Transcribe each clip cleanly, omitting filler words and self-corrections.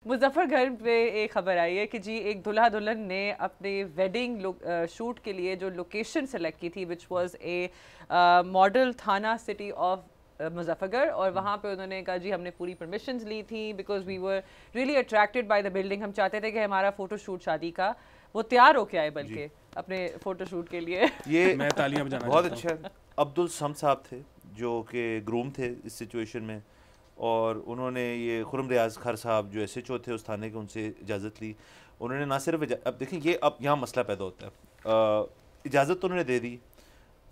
مظفر گڑھ پہ ایک خبر آئی ہے کہ جی ایک دلہا دلہن نے اپنے ویڈنگ شوٹ کے لیے جو لوکیشن سلیکٹ کی تھی وچ واز اے ماڈل تھانہ سٹی آف مظفر گڑھ, اور وہاں پہ انہوں نے کہا جی ہم نے پوری پرمیشنز لی تھیں because we were really attracted by the building. ہم چاہتے تھے کہ ہمارا فوٹو شوٹ شادی کا وہ تیار ہو کے آئے بلکہ اپنے فوٹو شوٹ کے لیے. یہ میں تالیاں بجانا بہت اچھا. عبدالصمد صاحب تھے جو کہ گروم تھے اس سچویشن میں, اور انہوں نے یہ خرم ریاض خر صاحب جو ایس ایچ او تھے اس تھانے کے, ان سے اجازت لی. انہوں نے نہ صرف اب دیکھیں یہ اب یہاں مسئلہ پیدا ہوتا ہے, اجازت تو انہوں نے دے دی,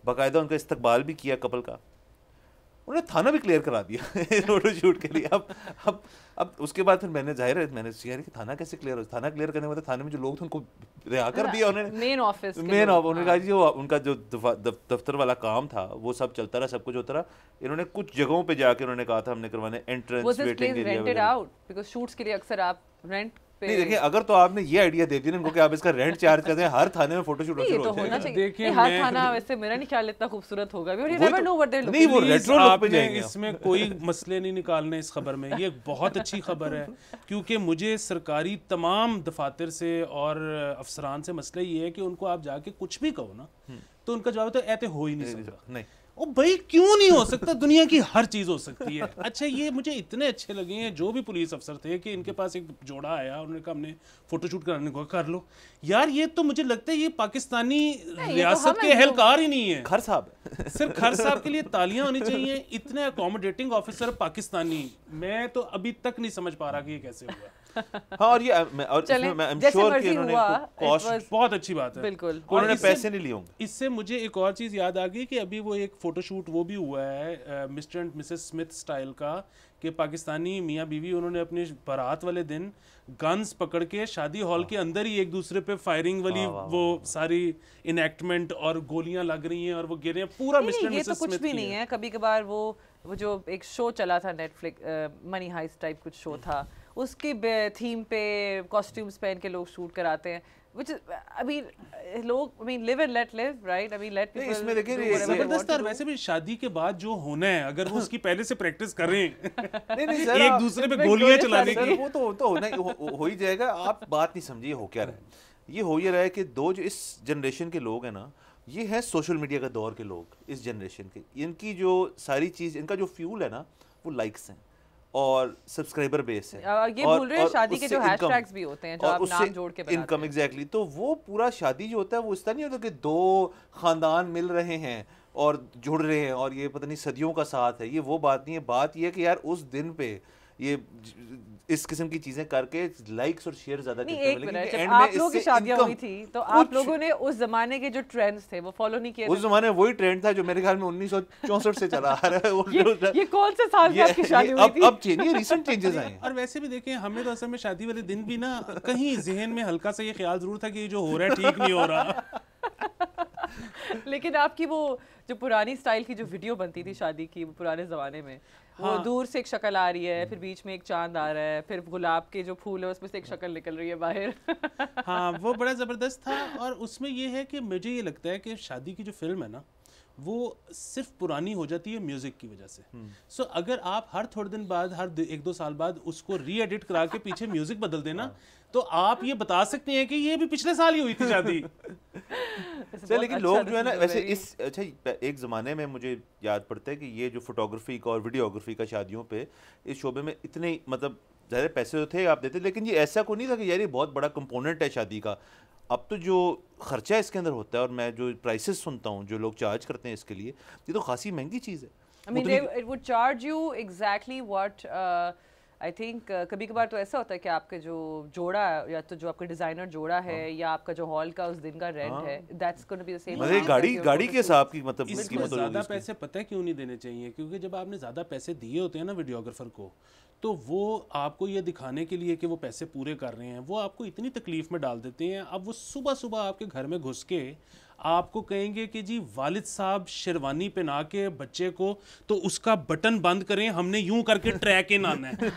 باقاعدہ ان کا استقبال بھی کیا کپل کا, انہوں نے تھانہ بھی کلیئر کرا دیا فوٹو شوٹ کے لیے. اب اس کے بعد پھر میں نے ظاہر ہے میں نے سیکھا کہ تھانہ کیسے کلیئر ہو, تھانہ کلیئر کرنے میں تھانے میں جو لوگ تھے ان کو رہا کر دیا انہوں نے, مین آفس انہوں نے کہا جی وہ ان کا جو دفتر والا کام تھا وہ سب چلتا رہا, سب کچھ ہوتا رہا. انہوں نے کچھ جگہوں پہ جا کے انہوں نے کہا تھا ہم نے کروانے entrance waiting area because shoots کے لیے اکثر آپ رینٹ. نہیں دیکھیں اگر تو آپ نے یہ آئیڈیا دے دیا نا ان کو کہ آپ اس کا رینٹ چارج کر دیں, ہر تھانے میں فوٹو شوٹ ہونا چاہیے. ہر تھانہ ویسے میرا نہیں خیال اتنا خوبصورت ہوگا نہیں, وہ ریٹرو لک پہ جائیں گے. اس میں کوئی مسئلے نہیں نکالنے اس خبر میں, یہ بہت اچھی خبر ہے کیونکہ مجھے سرکاری تمام دفاتر سے اور افسران سے مسئلہ یہ ہے کہ ان کو آپ جا کے کچھ بھی کہو نا تو ان کا جواب تو ایسے ہو ہی نہیں سکتا. نہیں او بھائی کیوں نہیں ہو سکتا, دنیا کی ہر چیز ہو سکتی ہے. اچھا یہ مجھے اتنے اچھے لگے ہیں جو بھی پولیس افسر تھے کہ ان کے پاس ایک جوڑا آیا, انہوں نے کہا ہم نے فوٹو شوٹ کرانے کو کر لو. یار یہ تو مجھے لگتا ہے یہ پاکستانی ریاست کے اہلکار ہی نہیں ہے. خر صاحب صرف خر صاحب کے لیے تالیاں ہونی چاہیے. اتنے اکوموڈیٹنگ آفیسر پاکستانی, میں تو ابھی تک نہیں سمجھ پا رہا کہ یہ کیسے ہوا. ہاں, اور یہ بہت اچھی بات ہے بالکل, انہوں نے پیسے نہیں لیے ہوں. اس سے مجھے ایک اور چیز یاد آ گئی کہ ابھی وہ ایک فوٹو شوٹ وہ بھی ہوا ہے Mr and Mrs Smith style کا, کہ پاکستانی میاں بیوی انہوں نے اپنی بارات والے دن گنز پکڑ کے شادی ہال کے اندر ہی ایک دوسرے پہ فائرنگ والی وہ ساری انیکٹمنٹ اور گولیاں لگ رہی ہیں اور وہ گر رہے ہیں پورا مسٹر اینڈ مسز اسمتھ. یہ تو کچھ بھی نہیں ہے. کبھی کبھار وہ جو ایک شو چلا تھا نیٹ فلکس, منی ہائسٹ ٹائپ کچھ شو تھا, اس کی تھیم پہ کاسٹیومز پہن کے لوگ شوٹ کراتے ہیں, which is, I mean, لوگ I mean live and let live, right? I mean let people. اس میں دیکھیں زبردست ہے. ویسے بھی شادی کے بعد جو ہونا ہے اگر وہ اس کی پہلے سے پریکٹس کریں ایک دوسرے پہ گولیاں چلانے کی, وہ تو ہونا ہو ہی جائے گا. آپ بات نہیں سمجھیے ہو کیا رہا ہے. یہ ہو یہ رہا ہے کہ دو جو اس جنریشن کے لوگ ہیں نا, یہ ہے سوشل میڈیا کا دور کے لوگ اس جنریشن کے. ان کی جو ساری چیز, ان کا جو فیول ہے نا وہ لائکس ہیں اور سبسکرائبر بیس ہے. یہ بول رہے ہیں شادی کے جو ہیش ٹیگز بھی ہوتے ہیں جو آپ نام جوڑ کے بناتے ہیں, انکم ایگزیکٹلی. تو وہ پورا شادی جو ہوتا ہے وہ اس طرح نہیں ہوتا کہ دو خاندان مل رہے ہیں اور جڑ رہے ہیں اور یہ پتہ نہیں صدیوں کا ساتھ ہے. یہ وہ بات نہیں ہے. بات یہ ہے کہ یار اس دن پہ یہ اس قسم کی چیزیں کر کے لائکس اور شیئر زیادہ کرتے ہیں. ایک منٹ, جب آپ لوگوں کی شادیاں ہوئی تھی تو آپ لوگوں نے اس زمانے کے جو ٹرینڈز تھے وہ فالو نہیں کیے؟ اس زمانے میں وہی ٹرینڈ تھا جو میرے خیال میں 1964 سے چلا آ رہا ہے. یہ کون سے سال میں آپ کی شادی ہوئی تھی؟ اب چینج, یہ ریسنٹ چینجز آئے ہیں. اور ویسے بھی دیکھیں ہمیں تو اصل میں شادی والے دن بھی نا کہیں ذہن میں ہلکا سا یہ خیال ضرور تھا کہ یہ جو ہو رہا ہے ٹھیک نہیں ہو رہا. لیکن آپ کی وہ جو پرانی سٹائل کی جو ویڈیو بنتی تھی شادی کی پرانے زمانے میں, وہ دور سے ایک شکل آ رہی ہے, پھر بیچ میں ایک چاند آ رہا ہے, پھر گلاب کے جو پھول ہے اس میں سے ایک شکل نکل رہی ہے باہر. ہاں وہ بڑا زبردست تھا. اور اس میں یہ ہے کہ مجھے یہ لگتا ہے کہ شادی کی جو فلم ہے نا وہ صرف پرانی ہو جاتی ہے میوزک کی وجہ سے. سو اگر آپ ہر تھوڑے دن بعد, ہر 1-2 سال بعد اس کو ری ایڈٹ کرا کے پیچھے میوزک بدل دینا تو آپ یہ بتا سکتے ہیں کہ یہ بھی پچھلے سال ہی ہوئی تھی شادی. لیکن لوگ جو ہے نا ویسے اس اچھا ایک زمانے میں مجھے یاد پڑتا ہے کہ یہ جو فوٹوگرافی کا اور ویڈیوگرافی کا شادیوں پہ اس شعبے میں اتنے مطلب ظاہر پیسے تو تھے آپ دیتے, لیکن یہ ایسا کوئی نہیں تھا کہ یار یہ بہت بڑا کمپوننٹ ہے شادی کا. اب تو جو خرچہ اس کے اندر ہوتا ہے اور میں جو پرائسز سنتا ہوں جو لوگ چارج کرتے ہیں اس کے لیے, یہ تو خاصی مہنگی چیز ہے. I mean it would charge you exactly what I think کبھی کبھار تو ایسا ہوتا ہے کہ آپ کے جو جوڑا یا تو جو آپ کا ڈیزائنر جوڑا ہے یا آپ کا جو ہال کا اس دن کا رینٹ ہے, that's going to be the same. مطلب گاڑی کے حساب کی مطلب اس میں زیادہ پیسے پتہ ہے کیوں نہیں دینے چاہیے, کیونکہ جب آپ نے زیادہ پیسے دیے ہوتے ہیں نا ویڈیوگرافر کو, تو وہ آپ کو یہ دکھانے کے لیے کہ وہ پیسے پورے کر رہے ہیں وہ آپ کو اتنی تکلیف میں ڈال دیتے ہیں. اب وہ صبح صبح آپ کے گھر میں گھس کے آپ کو کہیں گے کہ جی والد صاحب شیروانی پہنا کے بچے کو تو اس کا بٹن بند کریں, ہم نے یوں کر کے ٹریک ان آنا ہے.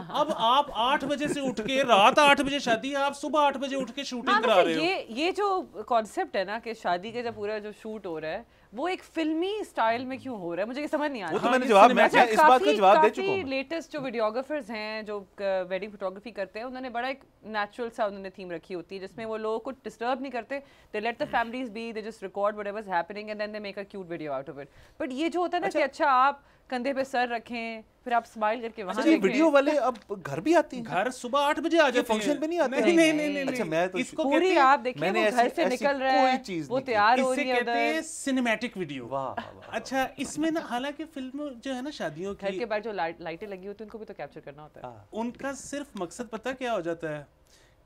اب آپ 8 بجے سے اٹھ کے, رات 8 بجے شادی ہے, آپ صبح 8 بجے اٹھ کے شوٹنگ کرا رہے ہو. یہ جو کانسیپٹ ہے نا کہ شادی کا جب پورا جو شوٹ ہو رہا ہے وہ ایک فلمی سٹائل میں کیوں ہو رہا ہے, مجھے یہ سمجھ نہیں آ رہا. وہ تو میں نے جواب, میں اس بات کا جواب دے چکا ہوں. لیٹسٹ جو ویڈیوگرافرز ہیں جو ویڈنگ فوٹوگرافی کرتے ہیں, انہوں نے بڑا ایک نیچرل سا انہوں نے تھیم رکھی ہوتی ہے جس میں وہ لوگوں کو ڈسٹرب نہیں کرتے. They let the families be, they just record whatever is happening and then they make a cute video out of it. But یہ جو ہوتا ہے نا کہ اچھا آپ کندھے پہ سر رکھیں, پھر آپ اسمائل کر کے وہاں دیکھیں. ویڈیو والے اب گھر بھی آتے ہیں, گھر صبح 8 بجے آ جاتے ہیں, فنکشن پہ نہیں آتے. نہیں. اچھا میں تو اس کو پوری آپ دیکھیں وہ گھر سے نکل رہا ہے, وہ تیار ہو رہی ہے, کہتے ہیں سینیمیٹک ویڈیو. اچھا اس میں نا حالانکہ فلم جو ہے نا شادیوں کی گھر کے باہر جو لائٹیں لگی ہوتی ہیں ان کو بھی تو کیپچر کرنا ہوتا ہے. ان کا صرف مقصد پتہ کیا ہو جاتا ہے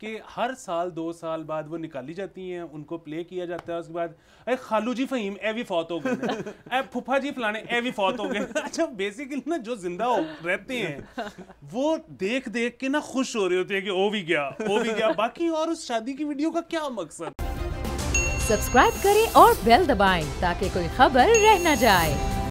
کہ ہر سال 2 سال بعد وہ نکالی جاتی ہیں, ان کو پلے کیا جاتا ہے. اس کے بعد اے خالو جی فہیم اے بھی فوت ہو گئے, اے پھپھا جی فلانے اے بھی فوت ہو گئے. اچھا بیسیکلی نا جو زندہ رہتے ہیں وہ دیکھ کے نا خوش ہو رہے ہوتے ہیں کہ او بھی گیا. باقی اور اس شادی کی ویڈیو کا کیا مقصد. سبسکرائب کریں اور بیل دبائیں تاکہ کوئی خبر رہ نہ جائے.